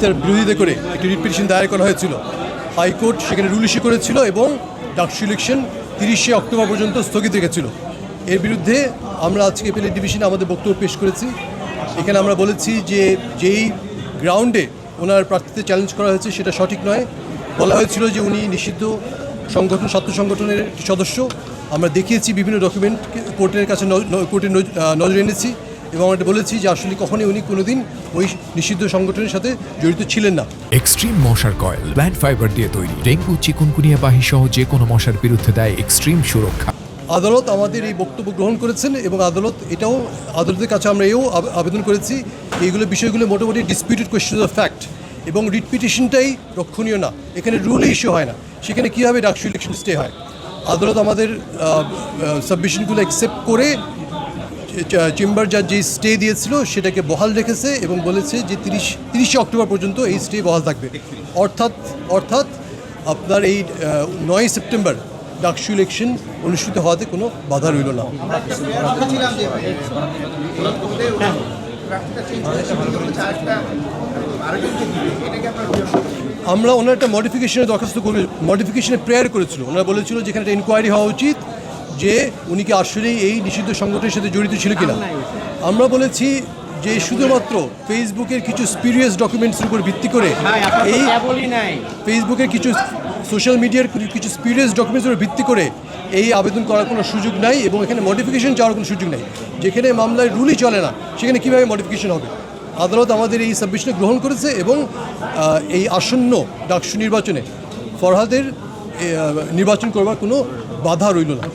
এটার বিরোধিতা করে একটি রিট পিটিশন দায়ের করা হয়েছিল। হাইকোর্ট সেখানে রুল ইস্যু করেছিল এবং ডাকসু ইলেকশন 30শে অক্টোবর পর্যন্ত স্থগিত রেখেছিল। এর বিরুদ্ধে আমরা আজকে এপিলেট ডিভিশনে আমাদের বক্তব্য পেশ করেছি। এখানে আমরা বলেছি যে যেই গ্রাউন্ডে ওনার প্রার্থীতে চ্যালেঞ্জ করা হয়েছে সেটা সঠিক নয়। বলা হয়েছিল যে উনি নিষিদ্ধ সংগঠন, ছাত্র সংগঠনের সদস্য। আমরা দেখিয়েছি বিভিন্ন ডকুমেন্ট কোর্টের কাছে, কোর্টের নজরে এনেছি এবং আমরা বলেছি যে আসলে কখনোই উনি কোনোদিন ওই নিষিদ্ধ সংগঠনের সাথে জড়িত ছিলেন না। এক্সট্রিম মশার কয়েল প্ল্যান্ট ফাইবার দিয়ে তৈরি, ডেঙ্গু, চিকুনগুনিয়া বাহি সহ যে কোনো মশার বিরুদ্ধে দেয় এক্সট্রিম সুরক্ষা। আদালত আমাদের এই বক্তব্য গ্রহণ করেছেন এবং আদালতের কাছে আমরা আবেদন করেছি এইগুলো বিষয়গুলো মোটামুটি ডিসপিউটেড কোয়েশ্চেন অফ ফ্যাক্ট এবং রিট পিটিশনটাই রক্ষণীয় না। এখানে রুল ইস্যু হয় না, সেখানে কীভাবে ডাকসু ইলেকশন স্টে হয়। আদালত আমাদের সাবমিশনগুলো অ্যাকসেপ্ট করে চেম্বার জাজ যে স্টে দিয়েছিল সেটাকে বহাল রেখেছে এবং বলেছে যে 30শে অক্টোবর পর্যন্ত এই স্টে বহাল থাকবে। অর্থাৎ আপনার এই 9 সেপ্টেম্বর ডাকসু ইলেকশন অনুষ্ঠিত হওয়াতে কোনো বাধা রইল না। আমরা ওনার একটা মডিফিকেশনের দরখাস্ত করে মডিফিকেশনের প্রেয়ার করেছিল। ওনারা বলেছিল যেখানে একটা ইনকোয়ারি হওয়া উচিত যে উনি কি আসলেই এই নিষিদ্ধ সংগঠনের সাথে জড়িত ছিল কিনা। আমরা বলেছি যে শুধুমাত্র ফেসবুকের কিছু স্পিরিয়াস ডকুমেন্টসের উপর ভিত্তি করে ফেসবুকের কিছু সোশ্যাল মিডিয়ার কিছু স্পিরিয়াস ডকুমেন্টসের উপর ভিত্তি করে এই আবেদন করার কোনো সুযোগ নাই এবং এখানে মডিফিকেশন চাওয়ার কোনো সুযোগ নেই। যেখানে মামলায় রুলই চলে না সেখানে কীভাবে মডিফিকেশন হবে। আদালত আমাদের এই সাবমিশনে গ্রহণ করেছে এবং এই আসন্ন ডাকসু নির্বাচনে ফরহাদের নির্বাচন করবার কোনো বাধা রইল না।